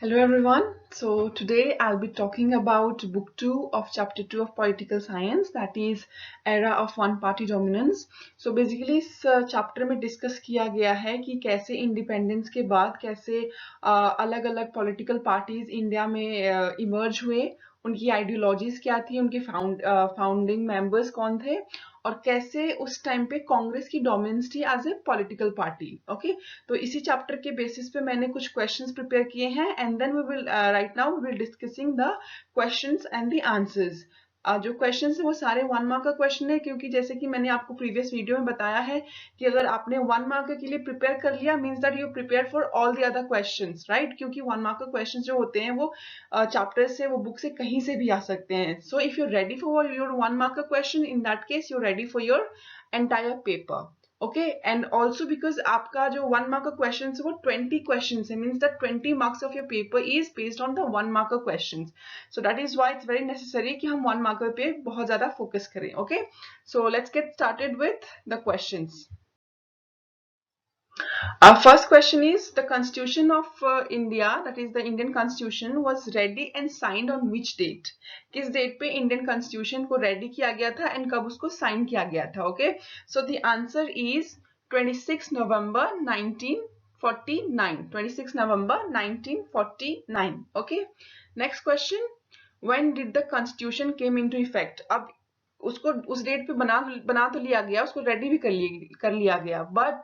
Hello everyone. So today I'll be talking about book 2 of chapter 2 of political science, that is era of one party dominance. So basically इस chapter में discuss किया गया है कि कैसे independence के बाद कैसे अलग अलग political parties इंडिया में emerge हुए, उनकी ideologies क्या थी, उनके founding members कौन थे और कैसे उस टाइम पे कांग्रेस की डोमिनेंस थी as a political party. Okay, तो इसी चैप्टर के बेसिस पे मैंने कुछ क्वेश्चंस प्रिपेयर किए हैं and then we will write now we will discussing the questions and the answers. जो क्वेश्चंस है वो सारे 1 मार्क का क्वेश्चन है, क्योंकि जैसे कि मैंने आपको प्रीवियस वीडियो में बताया है कि अगर आपने 1 मार्क के लिए प्रिपेयर कर लिया means that you prepare for all the other questions, right? क्योंकि 1 मार्क का क्वेश्चंस जो होते हैं वो चैप्टर से, वो बुक से कहीं से भी आ सकते हैं. So if you ready for your 1 mark का question, in that case you ready for your entire paper. Okay, and also because आपका जो 1 मार्क का क्वेश्चन है वो 20 क्वेश्चन है, means that 20 marks of your paper is based on the 1 mark का question. So that is why it's very necessary कि हम 1 mark पे बहुत ज्यादा फोकस करें. Okay, so let's get started with the questions. Our first question is the Constitution of India, that is the Indian Constitution, was ready and signed on which date? किस date पे Indian constitution को ready किया गया था and कब उसको sign किया गया था? Okay, so the answer is 26 November 1949. 26 November 1949. Okay, next question. When did the Constitution came into effect? अब उसको उस डेट पे बना तो लिया गया, उसको रेडी भी कर लिया गया, बट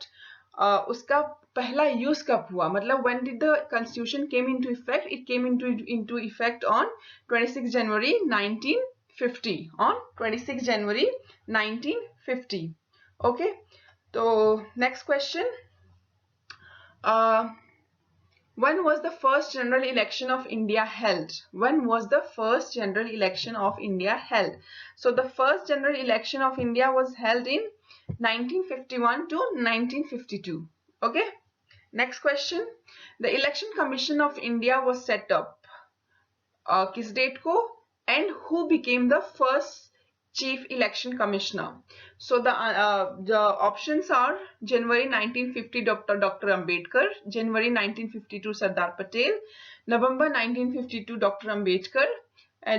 उसका पहला यूज कब हुआ? मतलब when did the constitution came into effect? It came into effect on 26 January 1950. On 26 January 1950. Okay, so next question. When was the first general election of India held? When was the first general election of India held? So the first general election of India was held in 1951 to 1952. Okay, next question. The Election Commission of India was set up किस date को, and who became the first chief election commissioner? So the options are January 1950 Dr. Ambedkar, January 1952 Sardar Patel, November 1952 Dr. Ambedkar,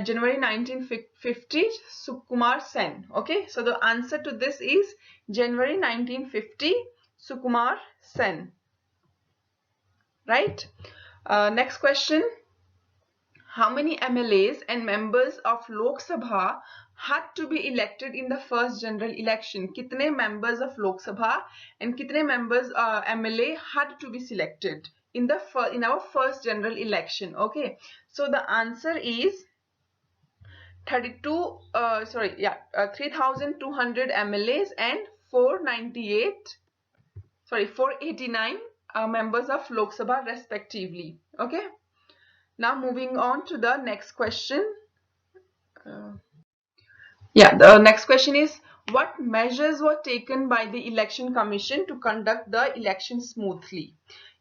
January 1950 Sukumar Sen. Okay, so the answer to this is January 1950 Sukumar Sen. Right? Next question. How many MLAs and members of Lok Sabha had to be elected in the first general election? कितने members of Lok Sabha and कितने members MLA had to be selected in our first general election? Okay, so the answer is 3,200 MLAs and 489 members of Lok Sabha respectively. Okay. Now moving on to the next question. The next question is, what measures were taken by the election commission to conduct the election smoothly?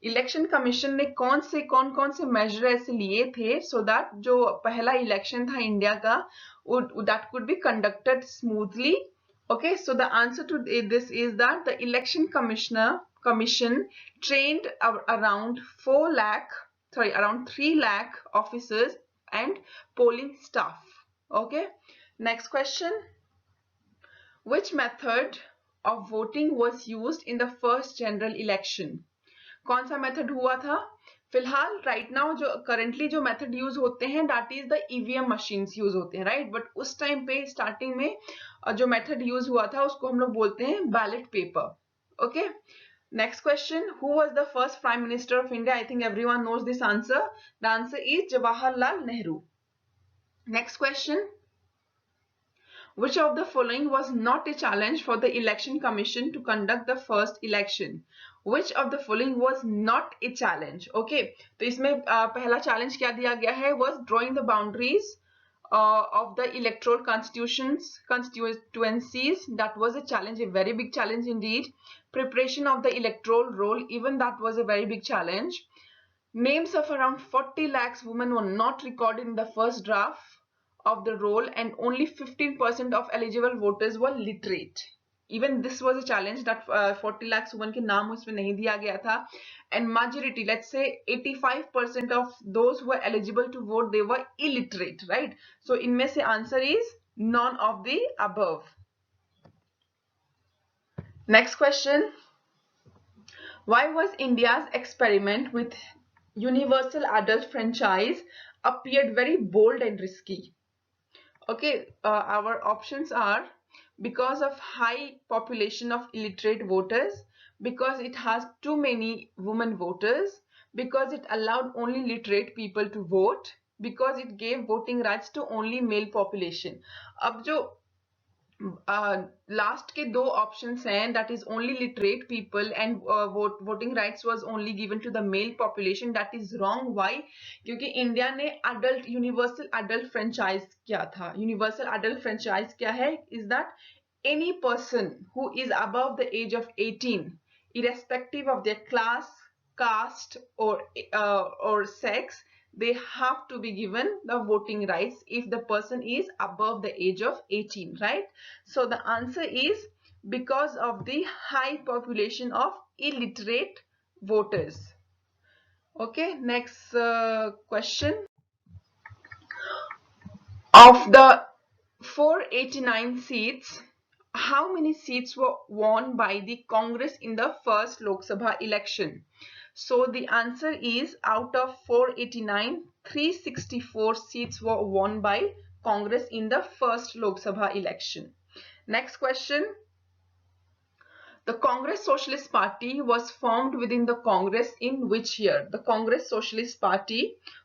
Election commission ने कौन से major ऐसे लिए थे so that जो पहला election था India का that could be conducted smoothly? Okay, so the answer to this is that the election commission trained around 3 lakh officers and polling staff. Okay, next question. Which method of voting was used in the first general election? कौन सा method हुआ था? फिलहाल right now जो currently जो method use होते हैं that is the EVM machines use होते हैं, राइट? बट उस टाइम पे स्टार्टिंग में जो मेथड यूज हुआ था उसको हम लोग बोलते हैं ballot paper. Okay, next question. Who was the first prime minister of India? I think everyone knows this answer. The answer is Jawaharlal Nehru. Next question. Which of the following was not a challenge for the election commission to conduct the first election? Which of the following was not a challenge? Okay, तो इसमें पहला challenge क्या दिया गया है? Was drawing the boundaries of the electoral constituencies. That was a challenge, a very big challenge indeed. Preparation of the electoral roll, even that was a very big challenge. Names of around 40 lakhs women were not recorded in the first draft of the roll, and only 15% of eligible voters were literate. even this was a challenge that 40 lakhs women के नाम उसमें नहीं दिया गया था, and majority, let's say 85% of those who were eligible to vote, they were illiterate, right? So इनमें से answer is none of the above. Next question. Why was India's experiment with universal adult franchise appeared very bold and risky? Okay, our options are because of high population of illiterate voters, because it has too many women voters, because it allowed only literate people to vote, because it gave voting rights to only male population. अब जो last के दो options हैं, that is only literate people and voting rights was only given to the male population, that is wrong. Why? क्योंकि India ने adult universal adult franchise किया था. Universal adult franchise क्या है? Is that any person who is above the age of 18, irrespective of their class, caste or sex, they have to be given the voting rights if the person is above the age of 18, right? So the answer is because of the high population of illiterate voters. Okay, next question. Of the 489 seats, how many seats were won by the Congress in the first Lok Sabha election? So the answer is out of 489, 364 seats were won by Congress in the first Lok Sabha election. Next question. The Congress Socialist Party was formed within the Congress in which year? The Congress Socialist Party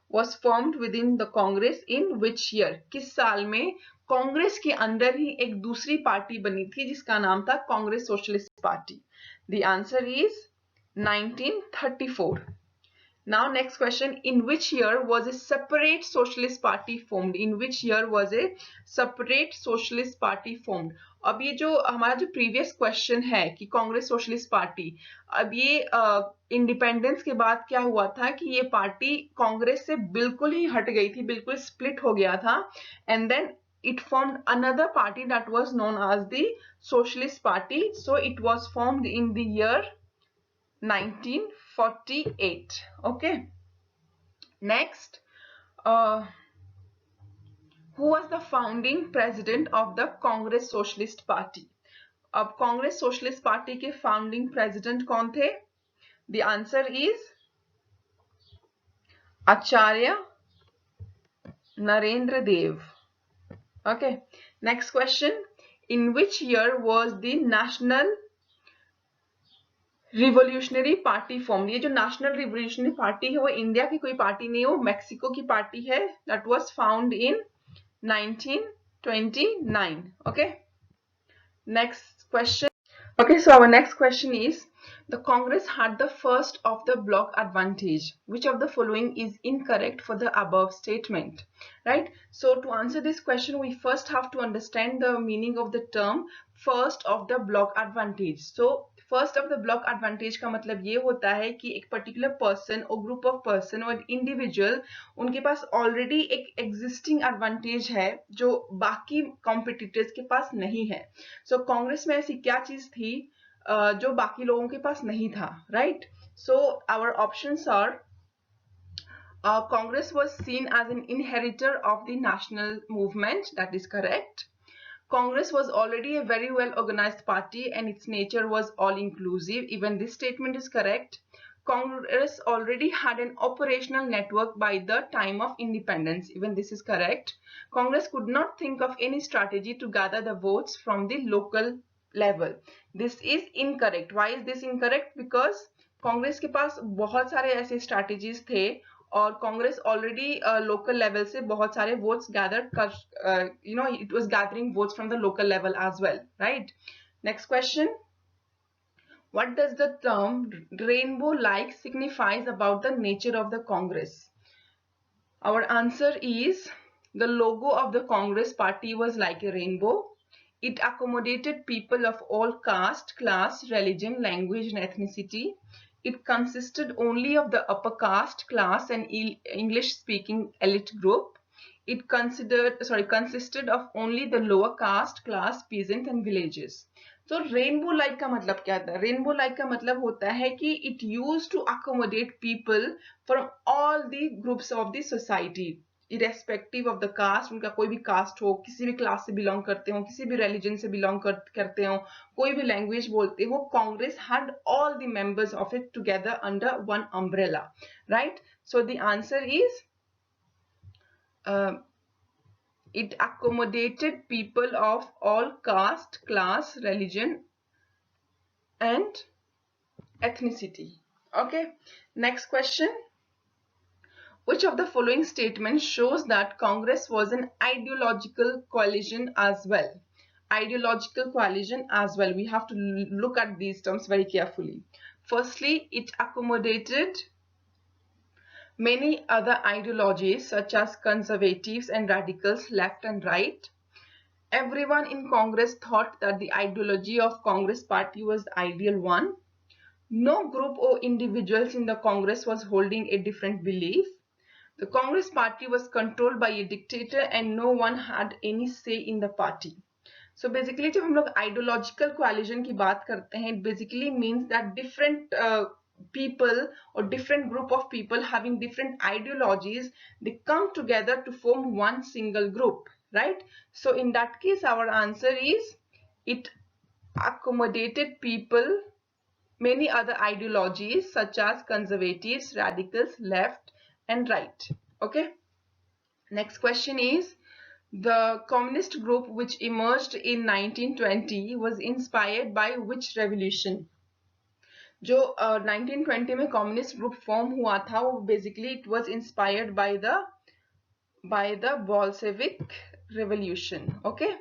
was formed within the Congress in which year? किस साल में कांग्रेस के अंदर ही एक दूसरी party बनी थी जिसका नाम था Congress socialist party? The answer is 1934. Now next question, in which year was a separate socialist party formed? In which year was a separate socialist party formed? अब ये जो हमारा जो प्रीवियस क्वेश्चन है कि कांग्रेस सोशलिस्ट पार्टी, अब ये इंडिपेंडेंस के बाद क्या हुआ था कि ये पार्टी कांग्रेस से बिल्कुल ही हट गई थी, बिल्कुल स्प्लिट हो गया था, and then it formed another party that was known as the Socialist Party. So it was formed in the year 1948. Okay. Next, who was the founding president of the Congress Socialist Party? अब Congress socialist party के founding president कौन थे? The answer is Acharya Narendra Dev. Okay. Next question. In which year was the National revolutionary party form? ये जो national revolutionary party है वो India की कोई पार्टी नहीं है, वो मैक्सिको की पार्टी है. That was found in 1929. Okay, next question. Okay, so our next question is, the Congress had the first of the bloc advantage. Which of the following is incorrect for the above statement? Right? So to answer this question, we first have to understand the meaning of the term first of the bloc advantage. So first of the block advantage का मतलब ये होता है कि एक particular person और group of person और individual, उनके पास ऑलरेडी एक एग्जिस्टिंग एडवांटेज है जो बाकी कॉम्पिटिटर्स के पास नहीं है. सो कांग्रेस में ऐसी क्या चीज थी जो बाकी लोगों के पास नहीं था, right? So our options are, Congress was seen as an inheritor of the national movement. That is correct. Congress was already a very well organized party and its nature was all inclusive. Even this statement is correct. Congress already had an operational network by the time of independence. Even this is correct. Congress could not think of any strategy to gather the votes from the local level. This is incorrect. Why is this incorrect? Because Congress के पास बहुत सारे ऐसे strategies थे और Congress already local level से बहुत सारे votes gather कर, it was gathering votes from the local level as well, right? Next question. What does the term rainbow like signifies about the nature of the Congress? Our answer is, the logo of the Congress party was like a rainbow. It accommodated people of all caste, class, religion, language and ethnicity. It consisted only of the upper caste, class and English-speaking elite group. It consisted of only the lower caste, class, peasant and villages. तो rainbow like का मतलब क्या था? Rainbow like का मतलब होता है कि it use to accommodate people from all the groups of the society, irrespective of the caste, उनका कोई भी कास्ट हो, किसी भी क्लास से बिलोंग करते हो, किसी भी रिलीजन से बिलोंग करते हो, कोई भी लैंग्वेज बोलते हो, Congress had all the members of it together under one umbrella, right? So the answer is it accommodated people of all caste, class, religion and ethnicity. Okay, next question. Which of the following statements shows that Congress was an ideological coalition as well? Ideological coalition as well. We have to look at these terms very carefully. Firstly, it accommodated many other ideologies such as conservatives and radicals, left and right. Everyone in Congress thought that the ideology of Congress party was the ideal one. No group or individuals in the Congress was holding a different belief. The Congress party was controlled by a dictator and no one had any say in the party. So basically जब हम लोग ideological coalition की बात करते हैं, it basically means that different people or different group of people having different ideologies, they come together to form one single group, right? So in that case our answer is it accommodated people, many other ideologies such as conservatives, radicals, left and right. Okay, next question is the communist group which emerged in 1920 was inspired by which revolution? जो 1920 में communist group form हुआ था वो basically it was inspired by the Bolshevik revolution. Okay,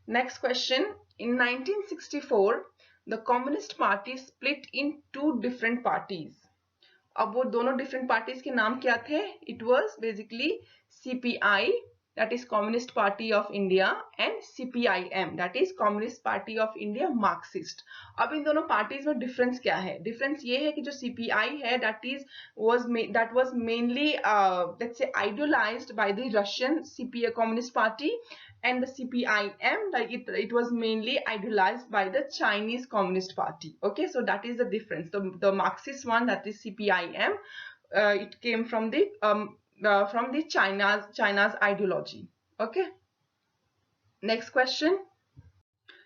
next question. In 1964 the communist party split in two different parties. अब वो दोनों different parties के नाम क्या थे? It was basically CPI, that is Communist Party of India, and CPIM, that is Communist Party of India Marxist. अब इन दोनों parties में डिफरेंस क्या है? डिफरेंस ये है कि जो CPI है that was mainly let's say idealized by the Russian CPI Communist Party, and the CPIM, like it was mainly idealized by the Chinese Communist Party. Okay, so that is the difference. The Marxist one, that is CPIM, it came from the China's ideology. Okay, next question.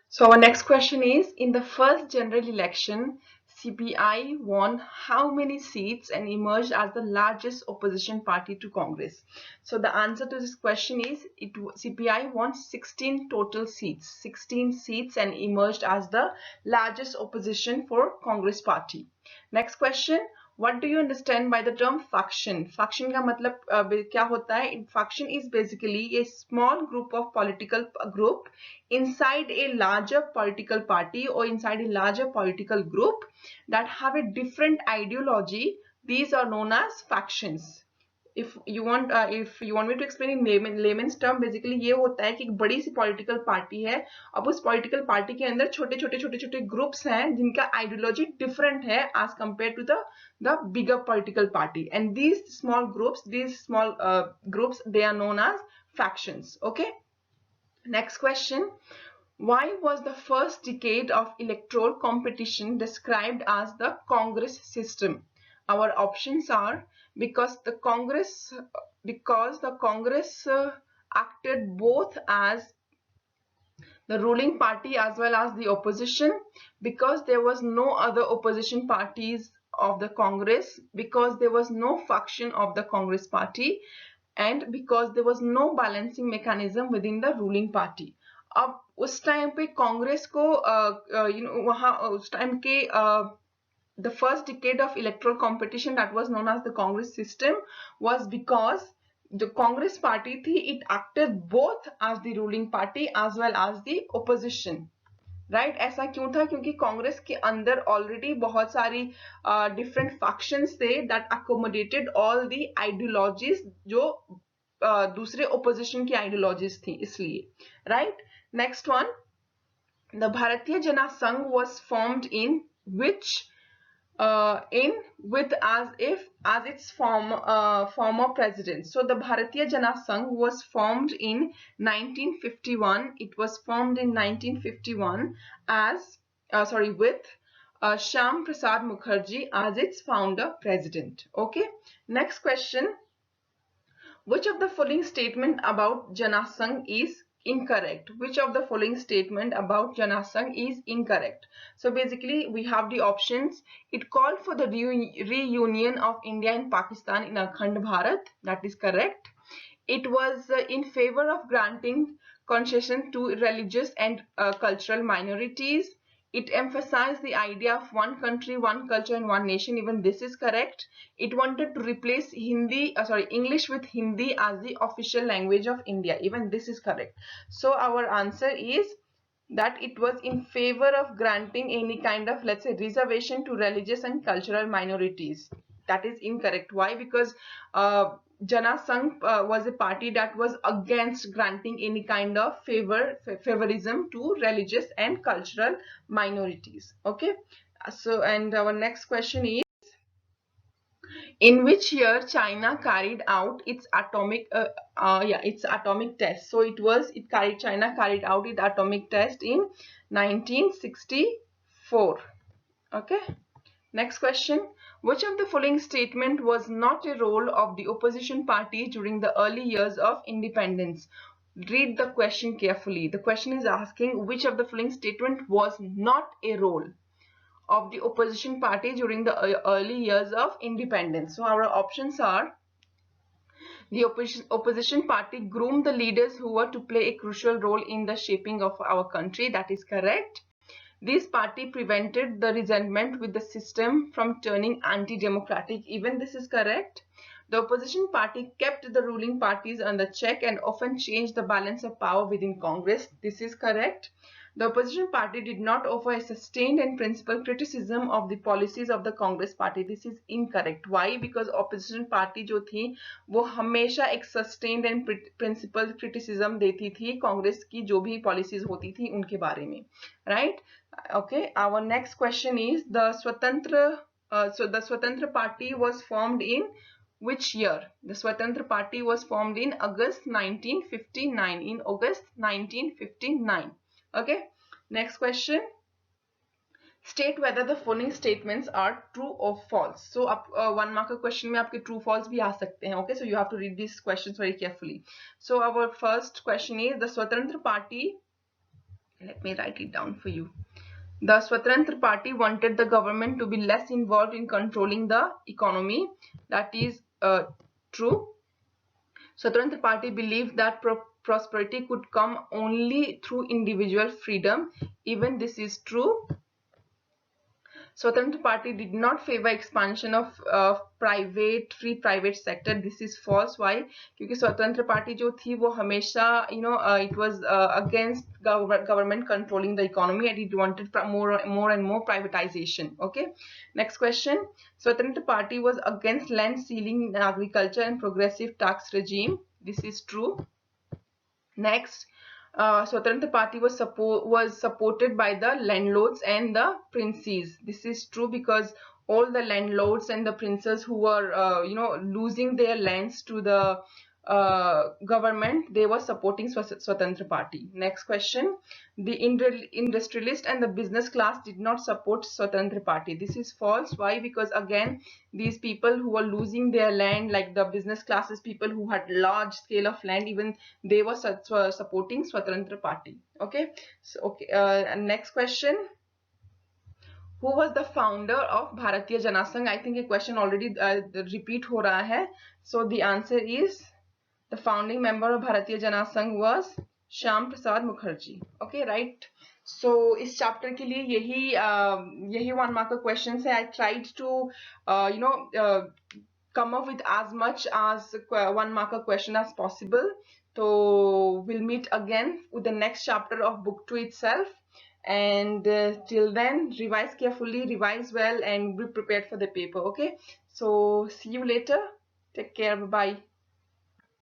So our next question is, in the first general election, CPI won how many seats and emerged as the largest opposition party to Congress? So the answer to this question is CPI won 16 total seats, 16 seats, and emerged as the largest opposition for Congress party. Next question. What do you understand by the term faction? Faction का मतलब क्या होता है? Faction is basically a small group of political group inside a larger political party or inside a larger political group that have a different ideology. These are known as factions. If you want me to explain in layman's term, basically ये होता है कि एक बड़ी सी political party है, अब उस political party के अंदर छोटे छोटे groups हैं जिनका ideology different है as compared to the bigger political party, and these small groups they are known as factions. Okay, next question. Why was the first decade of electoral competition described as the Congress system? Our options are because the Congress acted both as the ruling party as well as the opposition, because there was no other opposition parties of the Congress, because there was no faction of the Congress party, and because there was no balancing mechanism within the ruling party. अब उस time पे कांग्रेस को वहां उस time के the first decade of electoral competition that was known as the Congress system was because the Congress party थी, it acted both as the ruling party as well as the opposition. Right ऐसा क्यों था? क्योंकि कांग्रेस के अंदर already बहुत सारी different factions थे that accommodated all the ideologies जो दूसरे ओपोजिशन की आइडियोलॉजीज थी, इसलिए. Right, next one. The Bharatiya Janata संघ was formed in which with as its former president. So the Bharatiya Jana Sangh was formed in 1951. It was formed in 1951 as with Shyam Prasad Mukherjee as its founder president. Okay. Next question. Which of the following statement about Janasangh is incorrect? Which of the following statement about Janasangh is incorrect? So basically we have the options. It called for the reunion of India and Pakistan in Akhand Bharat. That is correct. It was in favor of granting concession to religious and cultural minorities. It emphasized the idea of one country, one culture, and one nation. Even this is correct. It wanted to replace English with Hindi as the official language of India. Even this is correct. So our answer is that it was in favor of granting any kind of, let's say, reservation to religious and cultural minorities. That is incorrect. Why? Because Jana Sangh was a party that was against granting any kind of favorism to religious and cultural minorities. Okay. So, and our next question is, in which year China carried out its atomic test? So China carried out its atomic test in 1964. Okay. Next question. Which of the following statement was not a role of the opposition party during the early years of independence? Read the question carefully. The question is asking which of the following statement was not a role of the opposition party during the early years of independence. So our options are: the opposition party groomed the leaders who were to play a crucial role in the shaping of our country. That is correct. This party prevented the resentment with the system from turning anti-democratic. Even this is correct. The opposition party kept the ruling parties under check and often changed the balance of power within Congress. This is correct. The opposition party did not offer a sustained and principled criticism of the policies of the Congress party. This is incorrect. Why? Because opposition party जो थी वो हमेशा एक sustained and principled criticism देती थी कांग्रेस की जो भी policies होती थी उनके बारे में. Right? Okay. Our next question is the Swatantra Party was formed in which year? The Swatantra Party was formed in August 1959. In August 1959. Okay. Next question. State whether the following statements are true or false. So up 1 mark question में आपके true false भी आ सकते हैं. Okay. So you have to read these questions very carefully. So our first question is the Swatantra Party. Let me write it down for you. The Swatantra Party wanted the government to be less involved in controlling the economy. That is true. Swatantra Party believed that prosperity could come only through individual freedom. Even this is true. Swatantra Party did not favor expansion of free private sector. This is false. Why? क्योंकि स्वतंत्र party जो थी वो हमेशा it was against government controlling the economy and it wanted more and more privatization. Okay. Next question. Swatantra Party was against land sealing in agriculture and progressive tax regime. This is true. Next. Swatantra Party was supported by the landlords and the princes. This is true because all the landlords and the princes who were losing their lands to the government, they were supporting Swatantra Party. Next question. The industrialist and the business class did not support Swatantra Party. This is false. Why? Because again, these people who were losing their land, like the business classes, people who had large scale of land, even they were supporting Swatantra Party. Okay. So okay. And next question. Who was the founder of Bharatiya Janasangh? I think a question already repeat हो रहा है. So the answer is the founding member of Bharatiya Janasangh was Shyam Prasad Mukherjee. Okay, right? So इस chapter के लिए यही 1 mark questions है. I tried to come up with as much as 1 mark question as possible. So we'll meet again with the next chapter of book 2 itself. And till then, revise carefully, revise well, and be prepared for the paper. Okay. So see you later. Take care. Bye bye.